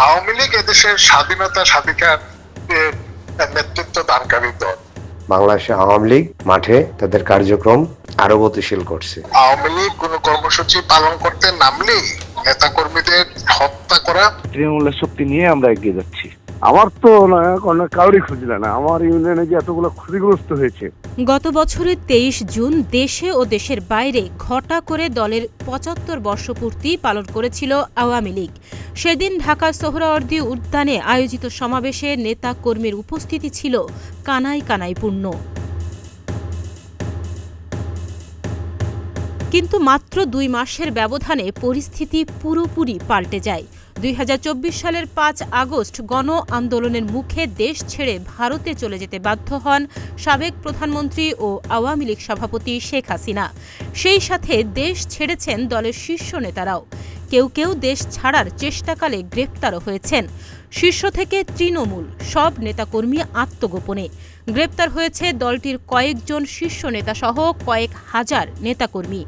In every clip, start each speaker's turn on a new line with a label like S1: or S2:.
S1: আওয়ামী লীগ এদেশের স্বাধীনতা স্বাধিকার নেতৃত্ব দানকারী দল।
S2: বাংলাদেশে আওয়ামী লীগ মাঠে তাদের কার্যক্রম আরো গতিশীল করছে।
S1: আওয়ামী লীগ কোনো কর্মসূচি পালন করতে নামলেই নেতা কর্মীদের হত্যা করা।
S3: তৃণমূলের শক্তি নিয়ে আমরা এগিয়ে যাচ্ছি। আমার তো কাউরি খুঁজলে না, আমার ইউনিয়নে যে এতগুলো ক্ষতিগ্রস্ত হয়েছে।
S4: গত বছরের ২৩ জুন দেশে ও দেশের বাইরে ঘটা করে দলের ৭৫ বর্ষপূর্তি পালন করেছিল আওয়ামী লীগ। সেদিন ঢাকার সোহরাওয়ার্দী উদ্যানে আয়োজিত সমাবেশে নেতা কর্মীর উপস্থিতি ছিল কানায় কানায় পূর্ণ। কিন্তু মাত্র ২ মাসের ব্যবধানে পরিস্থিতি পুরোপুরি পাল্টে যায়। ২০২৪ সালের ৫ আগস্ট গণ আন্দোলনের মুখে দেশ ছেড়ে ভারতে চলে যেতে বাধ্য হন সাবেক প্রধানমন্ত্রী ও আওয়ামী লীগ সভাপতি শেখ হাসিনা। সেই সাথে দেশ ছেড়েছেন দলের শীর্ষ নেতারাও। কেউ কেউ দেশ ছাড়ার চেষ্টাকালে গ্রেপ্তারও হয়েছেন। শীর্ষ থেকে তৃণমূল সব নেতাকর্মী আত্মগোপনে। গ্রেপ্তার হয়েছে দলটির কয়েকজন শীর্ষ নেতাসহ কয়েক হাজার নেতাকর্মী।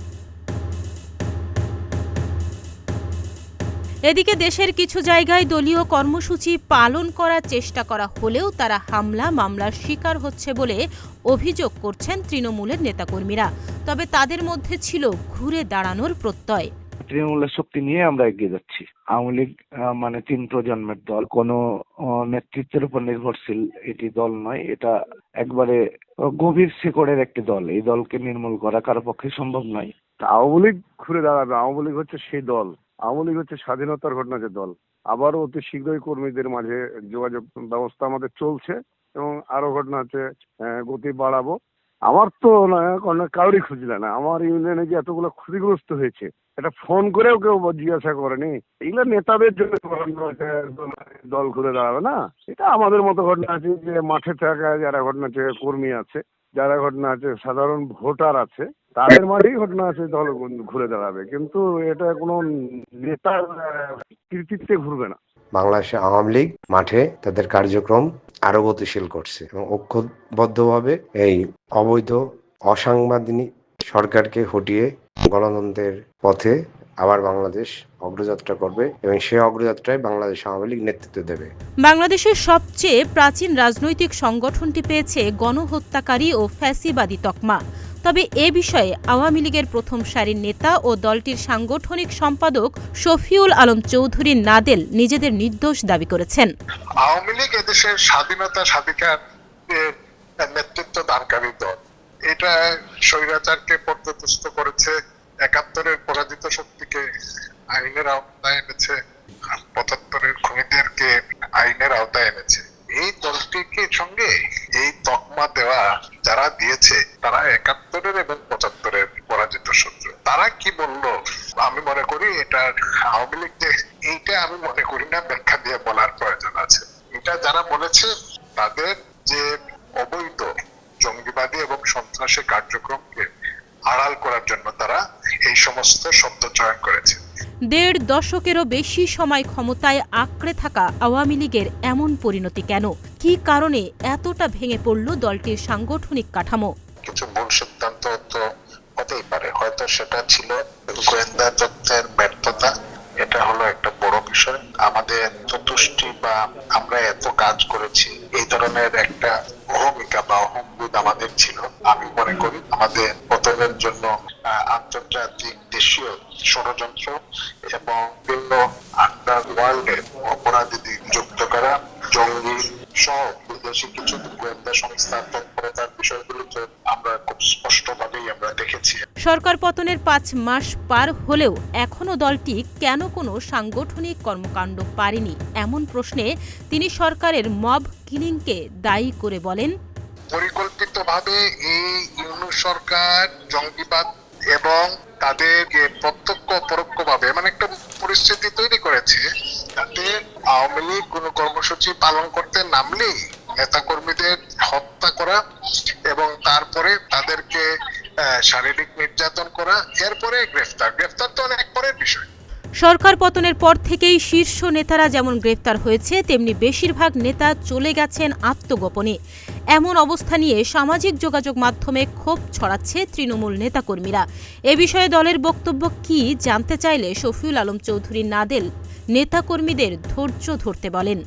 S4: এদিকে দেশের কিছু জায়গায় দলীয় কর্মসূচি পালন করার চেষ্টা করা হলেও তারা হামলা মামলার শিকার হচ্ছে বলে অভিযোগ করছেন তৃণমূলের নেতাকর্মীরা। তবে তাদের মধ্যে ছিল ঘুরে দাঁড়ানোর প্রত্যয়।
S3: তৃণমূলের শক্তি নিয়ে আমরা এগিয়ে যাচ্ছি। আওয়ামী লীগ ৩ প্রজন্মের দল, কোন নেতৃত্বের উপর নির্ভরশীল এটি দল নয়। এটা একবারে গভীর শিকড়ের একটি দল। এই দলকে নির্মূল করা কারো পক্ষে সম্ভব নয়। আওয়ামী লীগ ঘুরে দাঁড়াবে। আওয়ামী লীগ হচ্ছে সেই দল। আওয়ামী লীগ হচ্ছে স্বাধীনতার ঘটনা যে দল। আবারও অতি শীঘ্রই কর্মীদের মাঝে যোগাযোগ ব্যবস্থা আমাদের চলছে এবং আরো ঘটনা হচ্ছে গতি বাড়াবো। আমার তো কাউরি খুঁজলে না, আমার ইউনিয়নে যে এতগুলো ক্ষতিগ্রস্ত হয়েছে এটা ফোন করেও কেউ জিজ্ঞাসা করেনি। এগুলো নেতাদের জন্য দল ঘুরে দাঁড়াবে না। এটা আমাদের মতো ঘটনা আছে যে মাঠে থাকা যারা ঘটনা আছে কর্মী আছে, যারা ঘটনা আছে সাধারণ ভোটার আছে, তাদের মাঝেই ঘটনা আছে দল ঘুরে দাঁড়াবে, কিন্তু এটা কোনো নেতার কৃতিত্বে ঘুরবে না।
S2: বাংলাদেশে আওয়ামী লীগ মাঠে তাদের কার্যক্রম আরো গতিশীল করছে এবং ঐক্যবদ্ধভাবে এই অবৈধ অসাংবিধানিক সরকারকে হটিয়ে গণতন্ত্রের পথে আবার বাংলাদেশ অগ্রযাত্রা করবে এবং সেই অগ্রযাত্রায় বাংলাদেশ আওয়ামী লীগ নেতৃত্ব দেবে।
S4: বাংলাদেশের সবচেয়ে প্রাচীন রাজনৈতিক সংগঠনটি পেয়েছে গণহত্যাকারী ও ফ্যাসিবাদী তকমা। তবে এ বিষয়ে আওয়ামী লীগের প্রথম সারির নেতা ও দলটির সাংগঠনিক সম্পাদক শফিউল আলম চৌধুরী নাদেল নিজেদের নির্দোষ দাবি করেছেন।
S1: আওয়ামী লীগ এদেশের স্বাধীনতা স্বাধিকার নেতৃত্ব দানকারী দল। এটা স্বৈরাচারকে পর্যদস্ত করেছে, ৭১-এর পরাজিত শক্তিকে আইনের আওতায় এনেছে, ৭৫-এর খুনিদেরকে আইনের আওতায় এনেছে। এই দলটিকে সঙ্গে এই তকমা দেওয়া যারা দিয়েছে তারা ৭১-এর এবং ৭৫-এর পরাজিত শত্রু। তারা কি বললো আমি মনে করি এটা আওয়ামী লীগ যে এইটা আমি মনে করি না ব্যাখ্যা দিয়ে বলার প্রয়োজন আছে। এটা যারা বলেছে তাদের যে অবৈধ জঙ্গিবাদী এবং সন্ত্রাসী কার্যক্রমকে আড়াল করার জন্য তারা এই সমস্ত শব্দ চয়ন করেছে।
S4: ১.৫ দশকেরও বেশি সময় ক্ষমতায় আঁকড়ে থাকা আওয়ামী লীগের এমন পরিণতি কেন? কী কারণে এতটা ভেঙে পড়ল দলটির সাংগঠনিক কাঠামো?
S1: কিছু ভুল সিদ্ধান্ত তো হতেই পারে, হয়তো সেটা ছিল গোয়েন্দা তথ্যের ব্যর্থতা। এটা হলো একটা বড় বিষয়। আমাদের চতুষ্টি বা আমরা এত কাজ করেছি এই ধরনের একটা ভূমিকা বা অহংবোধ আমাদের ছিল। আমি মনে করি আমাদের পতনের জন্য আন্তর্জাতিক দেশীয় ষড়যন্ত্র এবং বিভিন্ন আন্ডারওয়ার্ল্ডের অপরাধীদের যুক্ত করা, জঙ্গি সহ বিদেশি কিছু গোয়েন্দা সংস্থার তৎপরতার বিষয়গুলো তো আমরা খুব স্পষ্টভাবেই আমরা দেখেছি।
S4: সরকার পতনের ৫ মাস পার হলেও এখনো দলটি কেন কোনো সাংগঠনিক কর্মকাণ্ড পারেনি এমন প্রশ্নে তিনি সরকারের মব কিলিংকে দায়ী করে বলেন,
S1: পরিকল্পিতভাবে এই ইউনূস সরকার জঙ্গিবাদ এবং তাদেরকে প্রত্যক্ষ পরোক্ষভাবে মানে একটা পরিস্থিতি তৈরি করেছে যাতে আওয়ামী লীগ কোনো কর্মসূচি পালন করতে নামলেই নেতা কর্মীদের হত্যা করা এবং তারপরে তাদেরকে শারীরিক নির্যাতন করা, এরপরে গ্রেফতার তো অনেক পরের বিষয়।
S4: সরকার পতনের পর থেকেই শীর্ষ নেতারা যেমন গ্রেফতার হয়েছে তেমনি বেশিরভাগ নেতা চলে গেছেন আত্মগোপনে। এমন অবস্থা নিয়ে সামাজিক যোগাযোগ মাধ্যমে ক্ষোভ ছড়াচ্ছে তৃণমূল নেতাকর্মীরা। এ বিষয়ে দলের বক্তব্য কি জানতে চাইলে শফিউল আলম চৌধুরী নাদেল নেতাকর্মীদের ধৈর্য ধরতে বলেন।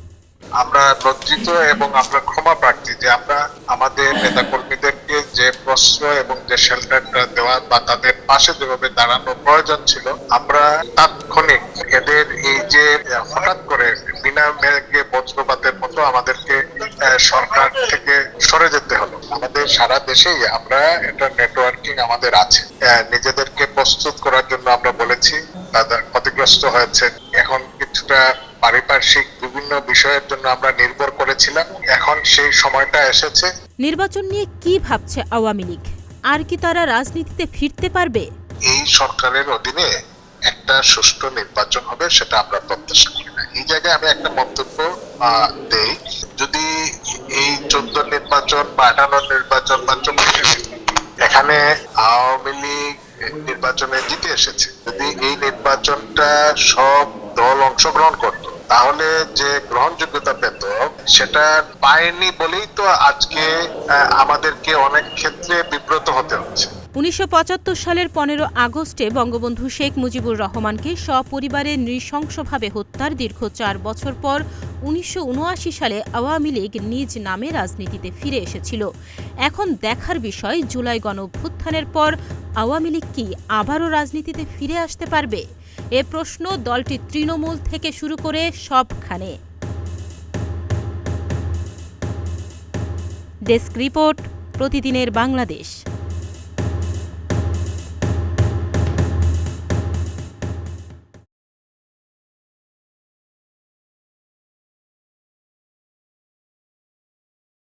S1: আমরা লজ্জিত এবং আমরা ক্ষমা প্রার্থী যে আমরা আমাদের নেতাকর্মীদেরকে যে প্রশ্রয় এবং যে শেল্টারটা দেওয়া বা তাদের পাশে যেভাবে দাঁড়ানোর প্রয়োজন ছিল, আমরা তাৎক্ষণিক এদের এই যে হঠাৎ করে বিনা মেঘে বজ্রপাতের মতো আমাদেরকে সরকার থেকে সরে যেতে হলো। আমাদের সারা দেশেই আমরা এটা নেটওয়ার্কিং আমাদের আছে, নিজেদেরকে প্রস্তুত করার জন্য আমরা বলেছি, তাদের ক্ষতিগ্রস্ত হয়েছে। এখন কিছুটা পারিপার্শ্বিক বিভিন্ন বিষয়ের জন্য আমরা নির্ভর করেছিলাম, এখন সেই সময়টা এসেছে।
S4: নির্বাচন নিয়ে কি ভাবছে আওয়ামী লীগ? আর কি তারা রাজনীতিতে ফিরতে পারবে?
S1: এই সরকারের অধীনে একটা সুষ্ঠু নির্বাচন হবে, সেটা আমরা প্রত্যাশা করি না। এই জায়গায় আমি একটা মন্তব্য দেই, যদি এই 14 নির্বাচন বা 18 নির্বাচন বা 24 এখানে আওয়ামী লীগ নির্বাচনে জিতে এসেছে, যদি এই নির্বাচনটা সব দল অংশগ্রহণ করত, তাহলে যে গ্রহণযোগ্যতা পেত সেটা পায়নি বলেই তো আজকে আমাদেরকে অনেক ক্ষেত্রে বিব্রত হতে হচ্ছে।
S4: 1975 সালের 15 আগস্টে বঙ্গবন্ধু শেখ মুজিবুর রহমানকে সপরিবারে নৃশংসভাবে হত্যার দীর্ঘ 4 বছর পর 1979 সালে আওয়ামী লীগ নিজ নামে রাজনীতিতে ফিরে এসেছিল। এখন দেখার বিষয়, জুলাই গণঅভ্যুত্থানের পর আওয়ামী লীগ কি আবারও রাজনীতিতে ফিরে আসতে পারবে? এ প্রশ্ন দলটি তৃণমূল থেকে শুরু করে সবখানে। ডেস্ক রিপোর্ট, প্রতিদিনের বাংলাদেশ।